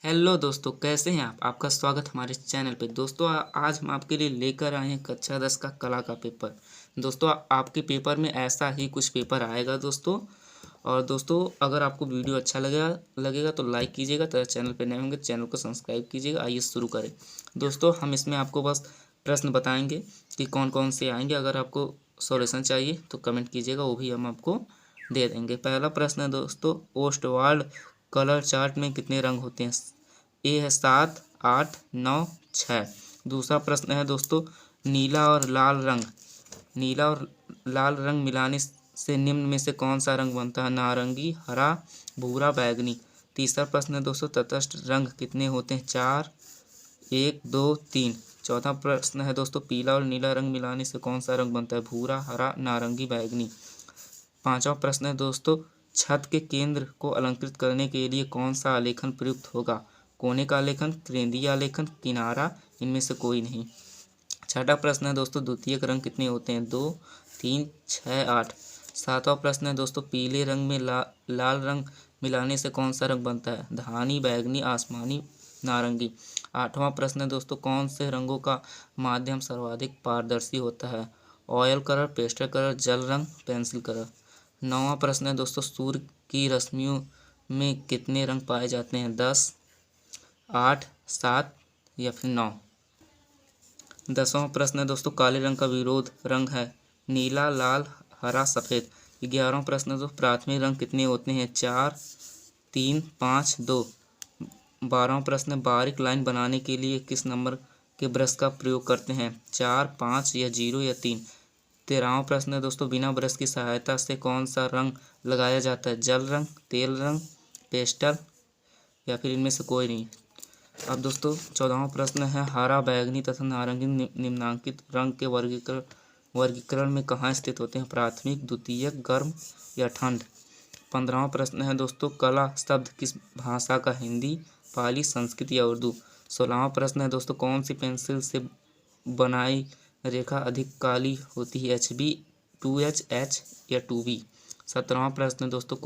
Hello दोस्तों, कैसे हैं आप। आपका स्वागत हमारे चैनल पे। दोस्तों आज हम आपके लिए लेकर आए हैं कक्षा 10 का कला का पेपर। दोस्तों आपके पेपर में ऐसा ही कुछ पेपर आएगा दोस्तों। और दोस्तों अगर आपको वीडियो अच्छा लगेगा तो लाइक कीजिएगा। तो चैनल पे नए होंगे चैनल को सब्सक्राइब कीजिएगा। आइए शुरू करें। दोस्तों हम इसमें आपको बस प्रश्न बताएंगे कि कौन कौन से आएंगे। अगर आपको सॉल्यूशन चाहिए तो कमेंट कीजिएगा, वो भी हम आपको दे देंगे। पहला प्रश्न है दोस्तों, ओस्टवाल्ड कलर चार्ट में कितने रंग होते हैं। ए है 7, 8, 9, 6। दूसरा प्रश्न है दोस्तों, नीला और लाल रंग मिलाने से निम्न में से कौन सा रंग बनता है। नारंगी, हरा, भूरा, बैगनी। तीसरा प्रश्न है दोस्तों, तटस्थ रंग कितने होते हैं। 4, 1, 2, 3। चौथा प्रश्न है दोस्तों, पीला और नीला रंग मिलाने से कौन सा रंग बनता है। भूरा, हरा, नारंगी, बैगनी। पांचवा प्रश्न है दोस्तों, छत के केंद्र को अलंकृत करने के लिए कौन सा आलेखन प्रयुक्त होगा। कोने का आलेखन, केंद्रीय आलेखन, किनारा, इनमें से कोई नहीं। छठा प्रश्न है दोस्तों, द्वितीयक रंग कितने होते हैं। 2, 3, 6, 8। सातवां प्रश्न है दोस्तों, पीले रंग में लाल रंग मिलाने से कौन सा रंग बनता है। धानी, बैगनी, आसमानी, नारंगी। आठवां प्रश्न है दोस्तों, कौन से रंगों का माध्यम सर्वाधिक पारदर्शी होता है। ऑयल कलर, पेस्टल कलर, जल रंग, पेंसिल कलर। नौवां प्रश्न है दोस्तों, सूर्य की रश्मियों में कितने रंग पाए जाते हैं। 10, 8, 7 या फिर 9। 10वां प्रश्न है दोस्तों, काले रंग का विरोध रंग है। नीला, लाल, हरा, सफ़ेद। 11वां प्रश्न है दोस्तों, प्राथमिक रंग कितने होते हैं। 4, 3, 5, 2। 12वां प्रश्न है, बारीक लाइन बनाने के लिए किस नंबर के ब्रश का प्रयोग करते हैं। 4, 5 या 0 या 3। 13वां प्रश्न है दोस्तों, बिना ब्रश की सहायता से कौन सा रंग लगाया जाता है। जल रंग, तेल रंग, पेस्टल या फिर इनमें से कोई नहीं। अब दोस्तों 14वां प्रश्न है, हरा, बैगनी तथा नारंगी निम्नांकित रंग के वर्गीकरण में कहाँ स्थित होते हैं। प्राथमिक, द्वितीयक, गर्म या ठंड। 15वां प्रश्न है दोस्तों, कला शब्द किस भाषा का। हिंदी, पाली, संस्कृत या उर्दू। 16वां प्रश्न है दोस्तों, कौन सी पेंसिल से बनाई रेखा अधिक काली होती है। HB, 2H, H या 2B। 17वां प्रश्न है दोस्तों,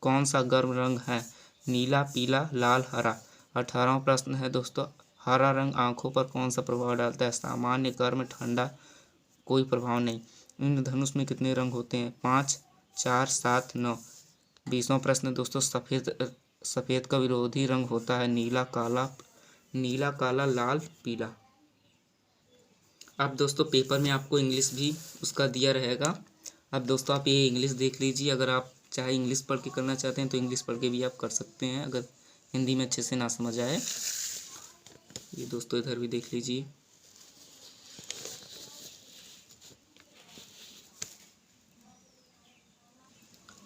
कौन सा गर्म रंग है। नीला, पीला, लाल, हरा। 18वां प्रश्न है दोस्तों, हरा रंग आंखों पर कौन सा प्रभाव डालता है। सामान्य, गर्म, ठंडा, कोई प्रभाव नहीं। इंद्रधनुष में कितने रंग होते हैं। 5, 4, 7, 9। 20वां प्रश्न है दोस्तों, सफ़ेद का विरोधी रंग होता है। नीला, काला, लाल, पीला। अब दोस्तों पेपर में आपको इंग्लिश भी उसका दिया रहेगा। अब दोस्तों आप ये इंग्लिश देख लीजिए। अगर आप चाहे इंग्लिश पढ़ के करना चाहते हैं तो इंग्लिश पढ़ के भी आप कर सकते हैं, अगर हिंदी में अच्छे से ना समझ आए। ये दोस्तों इधर भी देख लीजिए।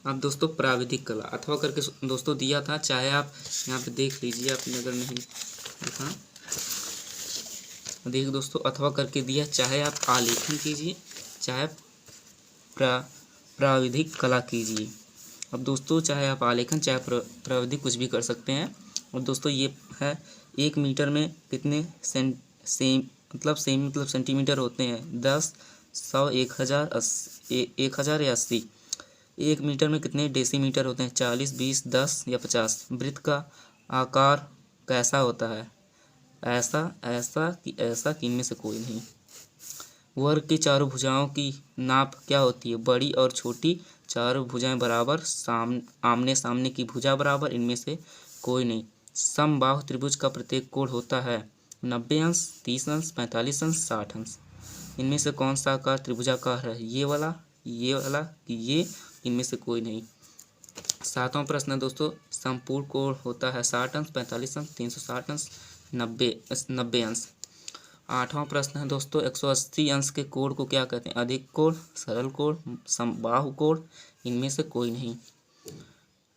अब दोस्तों प्राविधिक कला अथवा करके दोस्तों दिया था, चाहे आप यहाँ पे देख लीजिए, आपने अगर नहीं देखा। देखिए दोस्तों, अथवा करके दिया, चाहे आप आलेखन कीजिए, चाहे प्राविधिक कला कीजिए। अब दोस्तों चाहे आप आलेखन चाहे प्राविधिक कुछ भी कर सकते हैं। और दोस्तों ये है 1 मीटर में कितने सेमी सेंटीमीटर होते हैं। 10, 100, 1000, 1000 या 80। 1 मीटर में कितने डेसीमीटर होते हैं। 40, 20, 10 या 50। वृत्त का आकार कैसा होता है। ऐसा कि इनमें से कोई नहीं। वर्ग की चारों भुजाओं की नाप क्या होती है। बड़ी और छोटी, चारों भुजाएं बराबर, आमने सामने की भुजा बराबर, इनमें से कोई नहीं। समबाहु त्रिभुज का प्रत्येक कोण होता है 90 अंश, 30 अंश, 45 अंश, 60 अंश। इनमें से कौन सा आकार त्रिभुजाकार है। ये वाला कि ये, इनमें से कोई नहीं। 7वां प्रश्न है दोस्तों, संपूर्ण कोण होता है 60 अंश, 45 अंश, 360 अंश, 90 अंश। 8वां प्रश्न है दोस्तों, 180 अंश के कोण को क्या कहते हैं। अधिक कोण, सरल कोण, समबाहु कोण, इनमें से कोई नहीं।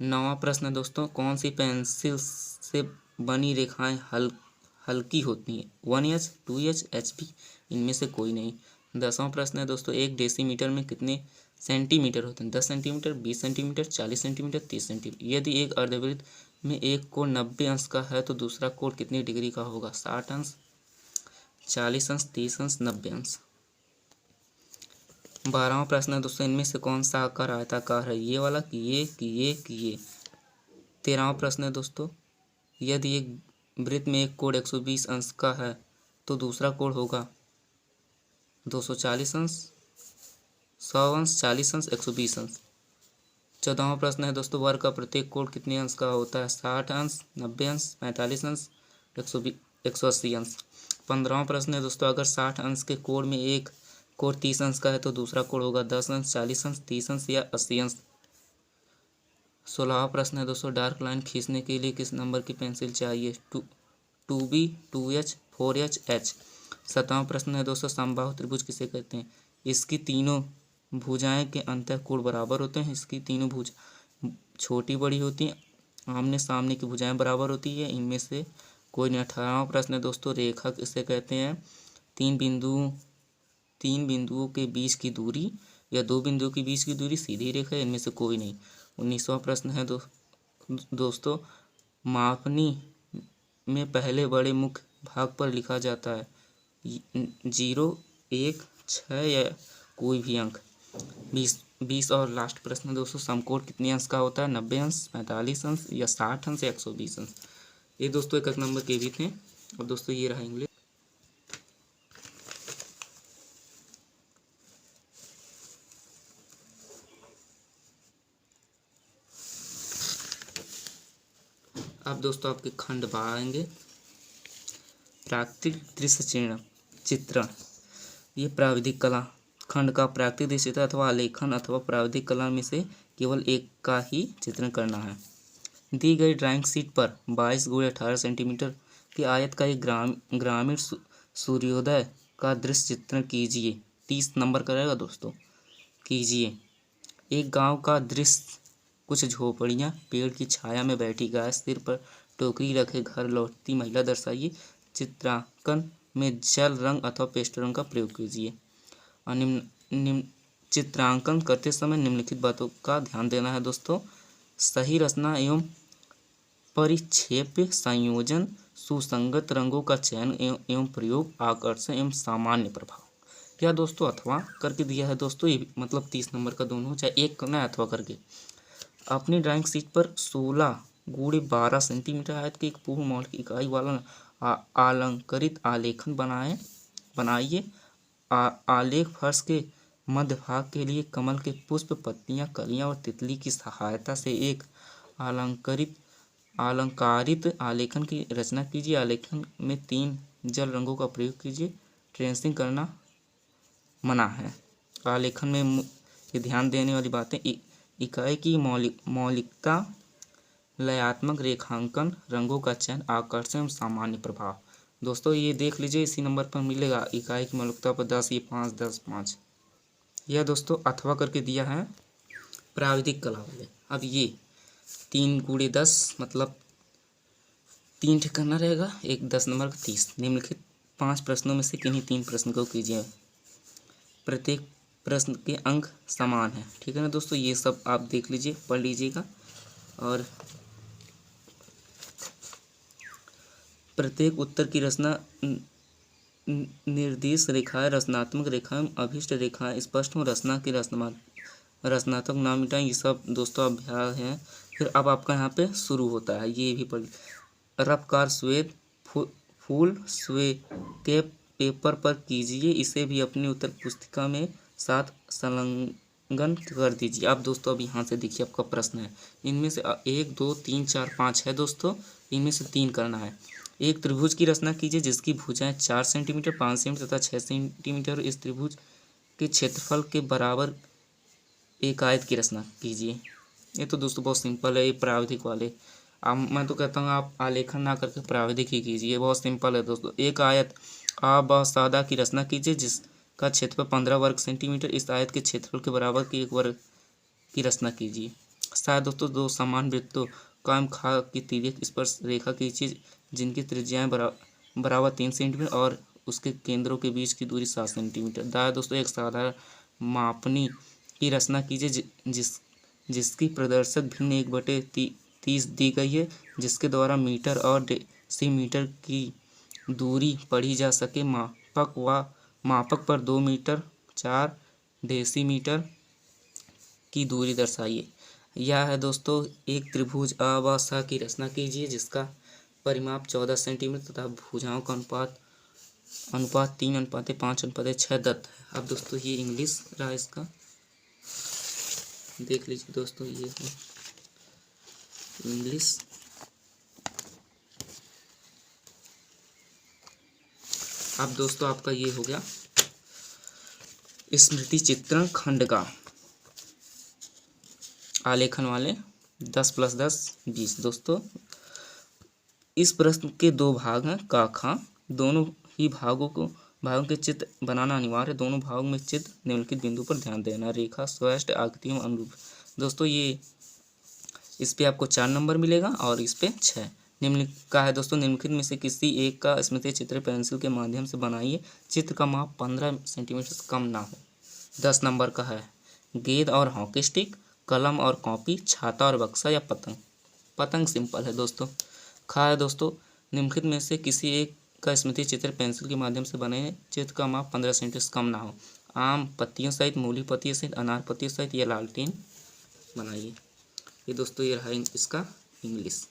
9वां प्रश्न है दोस्तों, कौन सी पेंसिल से बनी रेखाएं हल्की होती हैं। 1H, 2H, HB, इनमें से कोई नहीं। 10वां प्रश्न है दोस्तों, 1 डेसीमीटर में कितने सेंटीमीटर होते हैं। 10 सेंटीमीटर, 20 सेंटीमीटर, 40 सेंटीमीटर, 30 सेंटीमीटर। यदि एक अर्धवृत्त में एक कोण 90 अंश का है तो दूसरा कोण कितनी डिग्री का होगा। 60 अंश, 40 अंश, 30 अंश, 90 अंश। 12वां प्रश्न है दोस्तों, इनमें से कौन सा आकार आयताकार है। ये वाला कि ये। 13वां प्रश्न है दोस्तों, यदि एक वृत्त में एक कोण 120 अंश का है तो दूसरा कोण होगा 240 अंश, 100 अंश, 40 अंश, 120 अंश। 14वां प्रश्न है दोस्तों, वर्ग का प्रत्येक कोण कितने अंश का होता है? 60 अंश, 90 अंश, 45 अंश, 180 अंश। 15वां प्रश्न है दोस्तों, अगर 60 अंश के कोण में एक कोण 30 अंश का है तो दूसरा कोण होगा 10 अंश, 40 अंश, 30 अंश या 80 अंश। 16वां प्रश्न है दोस्तों, डार्क लाइन खींचने के लिए किस नंबर की पेंसिल चाहिए? 2B, 2H, 4H, H। 17वां प्रश्न है दोस्तों, समबाहु त्रिभुज किसे कहते हैं? इसकी तीनों भुजाएं के अंतः कोण बराबर होते हैं, इसकी तीनों भुज छोटी बड़ी होती हैं, आमने सामने की भुजाएं बराबर होती है, इनमें से कोई नहीं। 18वां प्रश्न है दोस्तों, रेखा किसे कहते हैं? तीन बिंदुओं के बीच की दूरी या दो बिंदुओं के बीच की दूरी सीधी रेखा है, इनमें से कोई नहीं। 19वां प्रश्न है दोस्तों, मापनी में पहले बड़े मुख्य भाग पर लिखा जाता है 0, 1, 6 या कोई भी अंक। 20 और लास्ट प्रश्न दोस्तों, समकोण कितने अंश का होता है? 90 अंश, 45 अंश या 60 अंश या 120 अंश। ये दोस्तों एक नंबर के भी थे। और दोस्तों ये रहा इंग्लिश। अब दोस्तों आपके खंड आएंगे, प्राकृतिक दृश्य चित्रण। ये प्राविधिक कला खंड का प्राकृतिक दृश्य चित्र अथवा आलेखन अथवा प्राविधिक कला में से केवल एक का ही चित्रण करना है। दी गई ड्राइंग शीट पर 22x18 सेंटीमीटर की आयत का एक ग्रामीण सूर्योदय का दृश्य चित्रण कीजिए। 30 नंबर का रहेगा दोस्तों। कीजिए। एक गांव का दृश्य, कुछ झोपड़ियां, पेड़ की छाया में बैठी गाय, सिर पर टोकरी रखे घर लौटती महिला दर्शाइए। चित्रांकन में जल रंग अथवा पेस्टल रंग का प्रयोग कीजिए। चित्रांकन करते समय निम्नलिखित बातों का ध्यान देना है दोस्तों। सही रचना एवं परिक्षेप्य संयोजन, सुसंगत रंगों का चयन एवं प्रयोग, आकर्षण एवं सामान्य प्रभाव। या दोस्तों अथवा करके दिया है दोस्तों, ये मतलब 30 नंबर का दोनों, चाहे एक करना है अथवा करके। अपनी ड्राइंग शीट पर 16x12 सेंटीमीटर आयत की एक पूर्ण मॉडल की इकाई वाला अलंकृत आलेखन बनाइए। आलेख फर्श के मध्य भाग के लिए कमल के पुष्प, पत्तियां, कलियां और तितली की सहायता से एक अलंकारित आलेखन की रचना कीजिए। आलेखन में 3 जल रंगों का प्रयोग कीजिए। ट्रेसिंग करना मना है। आलेखन में ये ध्यान देने वाली बातें, इकाई की मौलिकता, लयात्मक रेखांकन, रंगों का चयन, आकर्षण एवं सामान्य प्रभाव। दोस्तों ये देख लीजिए, इसी नंबर पर मिलेगा इकाई की मौलिकता पर 10, ये 5, 10, 5। यह दोस्तों अथवा करके दिया है प्राविधिक कला वाले। अब ये 3x10 मतलब 3 ठे करना रहेगा, एक 10 नंबर का 30। निम्नलिखित 5 प्रश्नों में से किन्हीं 3 प्रश्न को कीजिए। प्रत्येक प्रश्न के अंक समान है, ठीक है ना दोस्तों। ये सब आप देख लीजिए, पढ़ लीजिएगा। और प्रत्येक उत्तर की रचना निर्देश रेखाएं, रचनात्मक रेखाएं, अभिष्ट रेखाएं स्पष्ट हो। रचना की रचनात्मक नाम मिटाएं। ये सब दोस्तों अभ्यास है। फिर अब आपका यहाँ पे शुरू होता है, ये भी पढ़। रफकार श्वेत फूल के पेपर पर कीजिए, इसे भी अपनी उत्तर पुस्तिका में साथ संलग्न कर दीजिए। अब दोस्तों अब यहाँ से देखिए आपका प्रश्न है, इनमें से 1, 2, 3, 4, 5 है दोस्तों, इनमें से 3 करना है। एक त्रिभुज की रचना कीजिए जिसकी भुजाएं 4 सेंटीमीटर, 5 सेंटीमीटर तथा 6 सेंटीमीटर। इस त्रिभुज के क्षेत्रफल के बराबर एक आयत की रचना कीजिए। ये तो दोस्तों बहुत सिंपल है, ये प्राविधिक वाले। अब मैं तो कहता हूँ आप आलेखन ना करके प्राविधिक ही कीजिए, बहुत सिंपल है दोस्तों। एक आयत सादा की रचना कीजिए जिसका क्षेत्रफल 15 वर्ग सेंटीमीटर। इस आयत के क्षेत्रफल के बराबर की एक वर्ग की रचना कीजिए। शायद दोस्तों 2 समान वृत्तों का खा की तिर्यक स्पर्श रेखा कीजिए जिनकी त्रिज्याएं बराबर 3 सेंटीमीटर और उसके केंद्रों के बीच की दूरी 7 सेंटीमीटर। दाया दोस्तों एक साधारण मापनी की रचना कीजिए जिसकी प्रदर्शक भिन्न 1/30 दी गई है, जिसके द्वारा मीटर और डेसीमीटर की दूरी पढ़ी जा सके। मापक पर 2 मीटर 4 डेसीमीटर की दूरी दर्शाइए। यह है दोस्तों एक त्रिभुज अ व स की रचना कीजिए जिसका परिमाप 14 सेंटीमीटर तथा भुजाओं का अनुपात 3:5:6 दत्त है। अब दोस्तों ये इंग्लिश रहा इसका, देख लीजिए दोस्तों, ये है इंग्लिश। अब दोस्तों आपका ये हो गया स्मृति चित्रण खंड का आलेखन वाले 10+10 20। दोस्तों इस प्रश्न के दो भाग हैं क ख, दोनों ही भागों के चित्र बनाना अनिवार्य है। दोनों भागों में चित्र निम्नलिखित बिंदु पर ध्यान देना। रेखा, स्वष्ट, आकृतियों, अनुरूप। दोस्तों ये इस पे आपको 4 नंबर मिलेगा और इस पे 6। निम्नलिखित का है दोस्तों, निम्नलिखित में से किसी एक का स्मृति चित्र पेंसिल के माध्यम से बनाइए। चित्र का माप 15 सेंटीमीटर से कम ना हो। 10 नंबर का है गेंद और हॉकी स्टिक, कलम और कॉपी, छाता और बक्सा या पतंग। पतंग सिंपल है दोस्तों। खा है दोस्तों, निम्नलिखित में से किसी एक का स्मृति चित्र पेंसिल के माध्यम से बने। चित्र का माप 15 सेंटीमीटर से कम ना हो। आम पत्तियों सहित, मूली पत्तियों सहित, अनार पत्तियों सहित या लालटेन बनाइए। ये दोस्तों ये रहा इसका इंग्लिश।